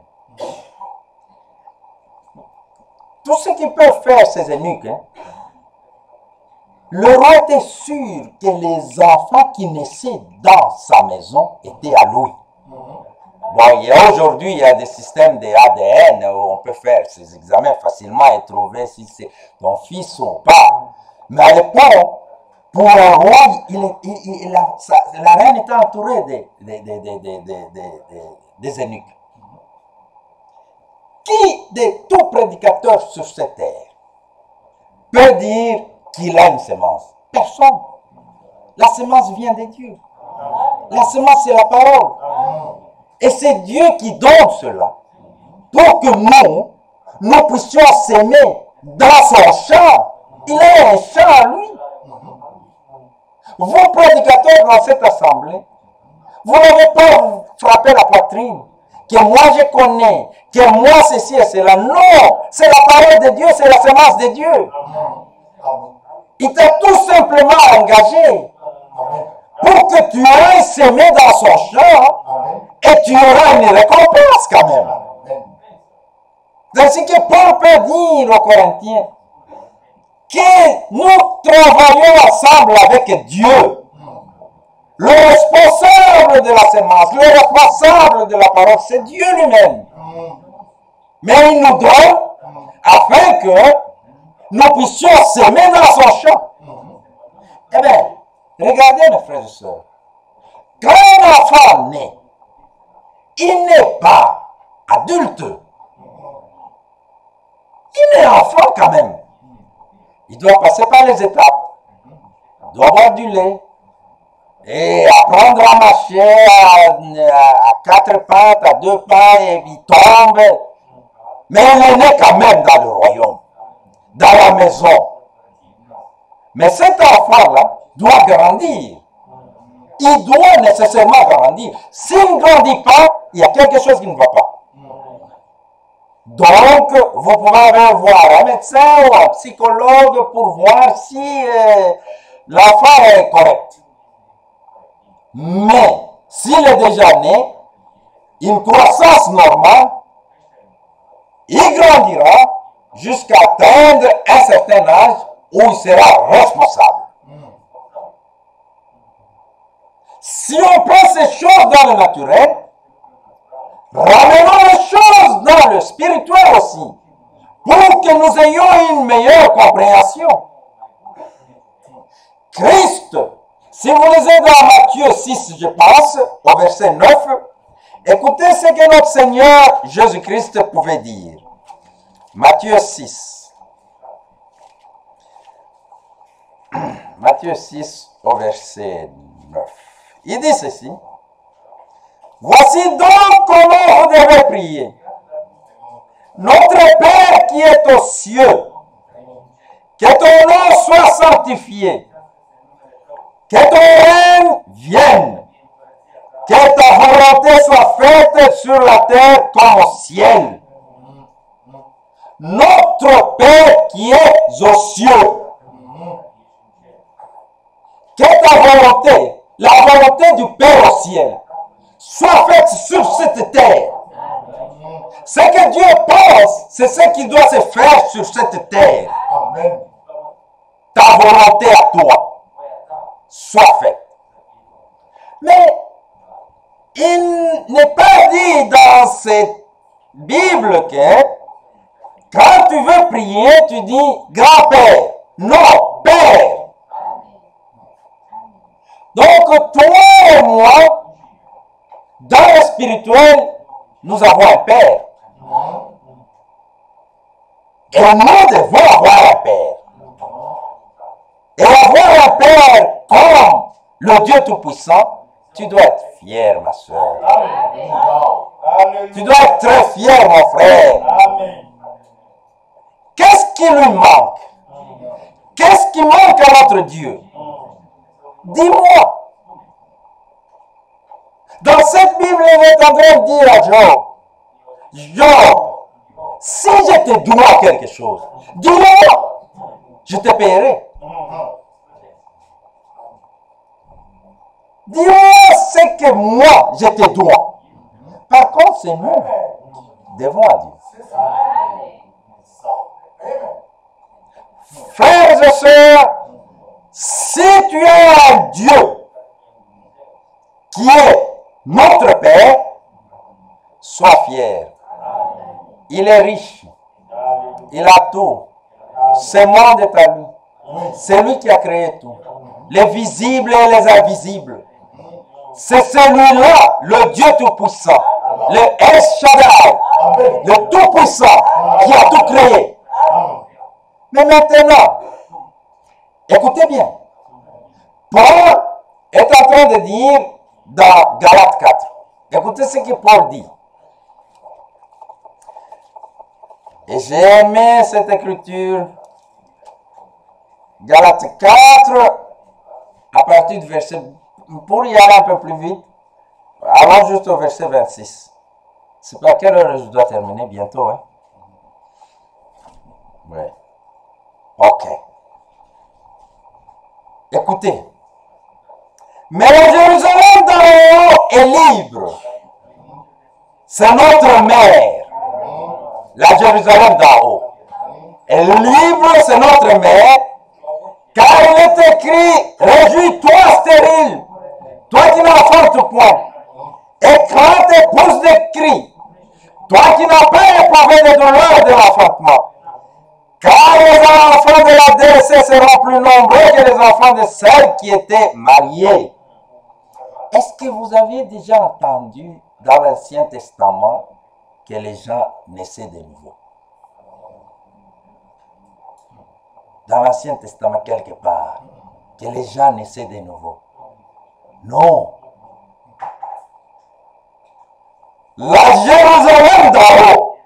Tout ce qu'ils peuvent faire, ces eunuques, le roi était sûr que les enfants qui naissaient dans sa maison étaient à lui. Bon, aujourd'hui, il y a des systèmes d'ADN où on peut faire ces examens facilement et trouver si c'est ton fils ou pas. Mais à l'époque, pour un roi, la reine était entourée des eunuques. Qui de tout prédicateur sur cette terre peut dire qu'il a une semence? Personne. La semence vient de Dieu. La semence, c'est la parole. Et c'est Dieu qui donne cela pour que nous puissions s'aimer dans son champ. Il a un champ à lui. Vous, prédicateurs dans cette assemblée, vous n'avez pas frappé la poitrine. Que moi je connais, que moi ceci et cela. Non, c'est la parole de Dieu, c'est la semence de Dieu. Il t'a tout simplement engagé pour que tu ailles s'aimer dans son champ et tu auras une récompense quand même. C'est ce que Paul peut dire aux Corinthiens, que nous travaillons ensemble avec Dieu. Le responsable de la semence, le responsable de la parole, c'est Dieu lui-même. Mais il nous donne afin que nous puissions s'aimer dans son champ. Eh bien, regardez mes frères et sœurs. Quand un enfant naît, il n'est pas adulte. Il est enfant quand même. Il doit passer par les étapes. Il doit boire du lait. Et apprendre à marcher à 4 pattes, à 2 pas, et il tombe. Mais il est né quand même dans le royaume, dans la maison. Mais cet enfant-là doit grandir. Il doit nécessairement grandir. S'il ne grandit pas, il y a quelque chose qui ne va pas. Donc, vous pouvez aller voir un médecin ou un psychologue pour voir si l'enfant est correct. Mais, s'il est déjà né, une croissance normale, il grandira jusqu'à atteindre un certain âge où il sera responsable. Si on prend ces choses dans le naturel, ramenons les choses dans le spirituel aussi, pour que nous ayons une meilleure compréhension. Christ, si vous lisez dans Matthieu 6, je pense, au verset 9, écoutez ce que notre Seigneur Jésus-Christ pouvait dire. Matthieu 6. Matthieu 6 au verset 9. Il dit ceci. Voici donc comment vous devez prier. Notre Père qui est aux cieux, que ton nom soit sanctifié, que ton règne vienne, que ta volonté soit faite sur la terre comme au ciel. Notre Père qui est aux cieux. Que ta volonté, la volonté du Père au ciel, soit faite sur cette terre. Ce que Dieu pense, c'est ce qui doit se faire sur cette terre. Amen. Ta volonté à toi soit faite. Mais il n'est pas dit dans cette Bible que quand tu veux prier, tu dis grand-père. Non, Père. Donc toi et moi, dans le spirituel, nous avons un Père. Et nous devons avoir un Père. Et avoir un Père comme le Dieu Tout-Puissant, tu dois être fier, ma soeur. Tu dois être très fier, mon frère. Qu'est-ce qui lui manque? Qu'est-ce qui manque à notre Dieu? Dis-moi. Dans cette Bible, il est en train de dire à Job, Job, si je te dois quelque chose, dis-moi, je te paierai. Dis-moi ce que moi, je te dois. Par contre, c'est nous devons à Dieu. Frères et sœurs, si tu as un Dieu qui est notre Père, sois fier. Il est riche. Il a tout. Ce monde est à lui. C'est lui qui a créé tout. Les visibles et les invisibles. C'est celui-là, le Dieu Tout-Puissant, le El Shaddai, le Tout-Puissant qui a tout créé. Mais maintenant, écoutez bien. Paul est en train de dire dans Galates 4. Écoutez ce que Paul dit. Et j'ai aimé cette écriture. Galates 4, à partir du verset, pour y aller un peu plus vite, allons juste au verset 26. C'est pas à quelle heure je dois terminer bientôt, hein? Ouais. Ok. Écoutez. Mais la Jérusalem d'en haut est libre. C'est notre mère. La Jérusalem d'en haut. est libre, c'est notre mère, car il est écrit, réjouis-toi stérile, toi qui n'enfantes point, et quand tes pouces des cris, toi qui n'as pas éprouvé les douleurs de l'enfantement, car les enfants de la délaissée seront plus nombreux que les enfants de celles qui étaient mariées. Est-ce que vous aviez déjà entendu dans l'Ancien Testament que les gens naissaient de nouveau? Dans l'Ancien Testament, quelque part, que les gens naissaient de nouveau. Non. La Jérusalem d'en haut,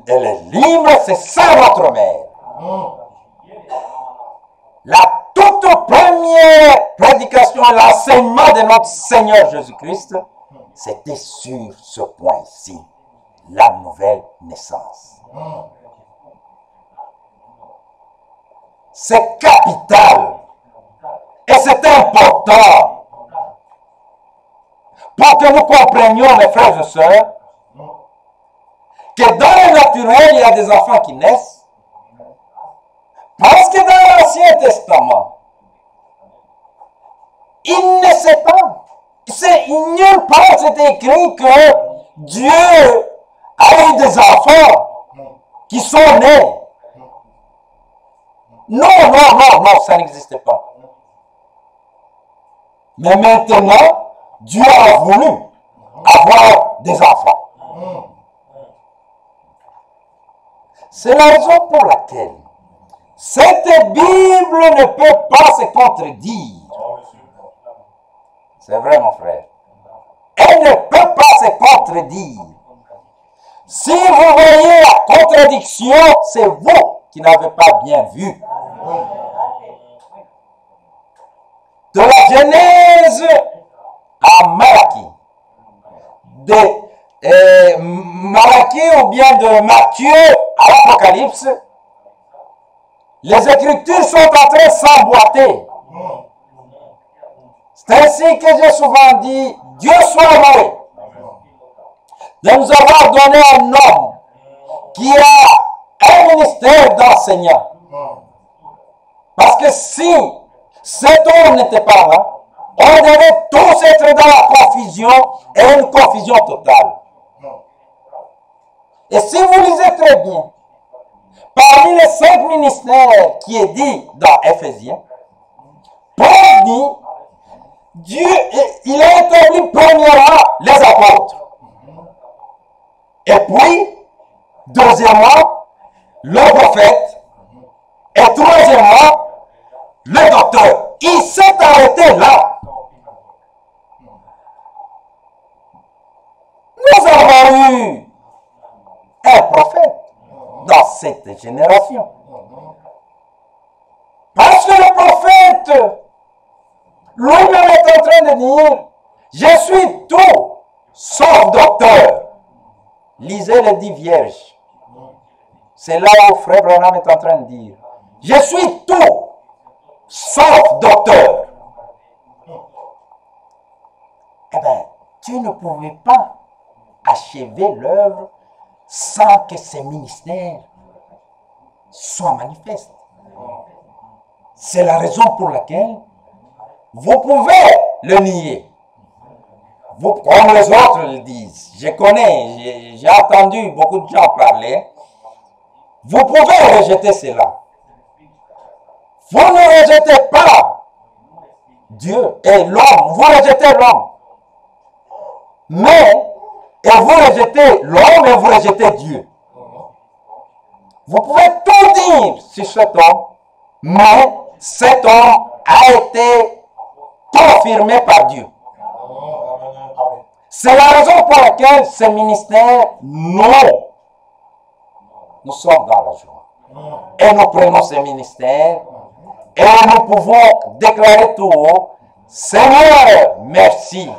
elle est libre, c'est ça notre mère. La toute première prédication et l'enseignement de notre Seigneur Jésus-Christ, c'était sur ce point-ci, la nouvelle naissance. C'est capital et c'est important pour que nous comprenions, mes frères et sœurs, que dans le naturel, il y a des enfants qui naissent Parce que dans l'Ancien Testament, il ne sait pas. Nulle part c'est écrit que Dieu a eu des enfants qui sont nés. Non, ça n'existe pas. Mais maintenant, Dieu a voulu avoir des enfants. C'est la raison pour laquelle cette Bible ne peut pas se contredire. C'est vrai, mon frère. Elle ne peut pas se contredire. Si vous voyez la contradiction, c'est vous qui n'avez pas bien vu. De la Genèse à Malachie, de Malachie ou bien de Matthieu à l'Apocalypse, les Écritures sont en train de s'emboîter. C'est ainsi que j'ai souvent dit, Dieu soit loué de nous avoir donné un homme qui a un ministère d'enseignant. Parce que si cet homme n'était pas là, on devait tous être dans la confusion et une confusion totale. Et si vous lisez très bien, parmi les 5 ministères qui est dit dans Éphésiens, Paul dit, Dieu, il a établi premièrement les apôtres. Et puis, deuxièmement, le prophète. Et troisièmement, le docteur. Il s'est arrêté là. Nous avons eu un prophète dans cette génération. Parce que le prophète lui-même est en train de dire, je suis tout sauf docteur. Lisez les 10 vierges. C'est là où Frère Branham est en train de dire, je suis tout sauf docteur. Eh bien, Dieu ne pouvait pas achever l'œuvre sans que ses ministères soient manifestes. C'est la raison pour laquelle vous pouvez le nier. Vous, comme les autres le disent. Je connais, j'ai entendu beaucoup de gens parler. Vous pouvez rejeter cela. Vous ne rejetez pas Dieu et l'homme. Vous rejetez l'homme. Mais, et vous rejetez l'homme et vous rejetez Dieu. Vous pouvez tout dire sur cet homme, mais cet homme a été confirmé par Dieu. C'est la raison pour laquelle ce ministère, nous sommes dans la joie. Et nous prenons ce ministère et nous pouvons déclarer tout haut, Seigneur, merci.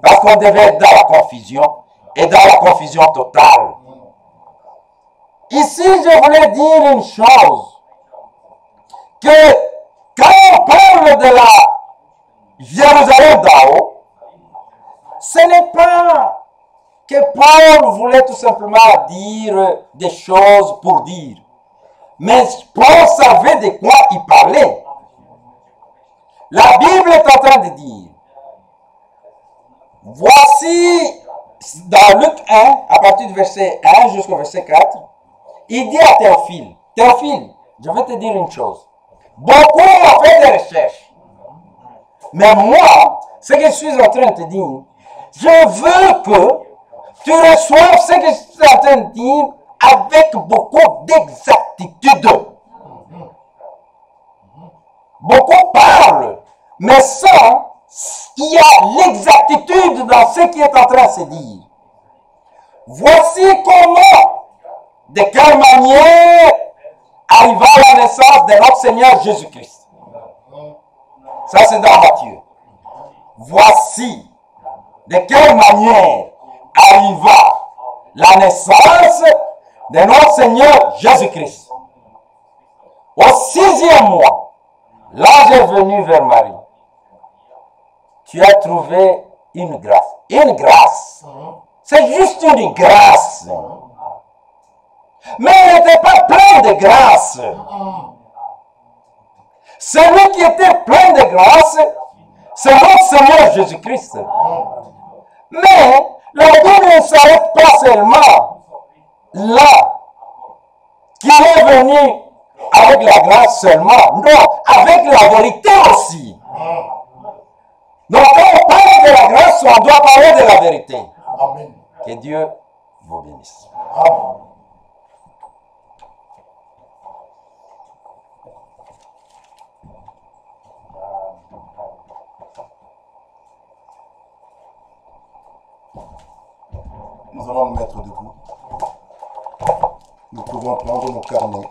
Parce qu'on devait être dans la confusion et dans la confusion totale. Ici, je voulais dire une chose, que quand on parle de la Jérusalem d'en haut, ce n'est pas que Paul voulait tout simplement dire des choses pour dire. Mais Paul savait de quoi il parlait. La Bible est en train de dire, voici, dans Luc 1, à partir du verset 1 jusqu'au verset 4, il dit à Théophile, Théophile, je vais te dire une chose. Beaucoup ont fait des recherches. Mais moi, ce que je suis en train de te dire, je veux que tu reçoives ce que je suis en train de dire avec beaucoup d'exactitude. Beaucoup parlent, mais sans, il y a l'exactitude dans ce qui est en train de se dire. Voici comment, de quelle manière arriva la naissance de notre Seigneur Jésus-Christ. Ça, c'est dans Matthieu. Voici de quelle manière arriva la naissance de notre Seigneur Jésus-Christ. Au 6e mois, l'ange est venu vers Marie. Tu as trouvé une grâce. Une grâce. C'est juste une grâce. Mais elle n'était pas pleine de grâce. Celui qui était plein de grâce, c'est notre Seigneur Jésus-Christ. Mais la Bible ne s'arrête pas seulement là, qui est venu avec la grâce seulement. Non, avec la vérité aussi. Donc quand on parle de la grâce, on doit parler de la vérité. Amen. Que Dieu vous bénisse. Amen. Nous allons nous mettre debout. Nous pouvons prendre nos carnets.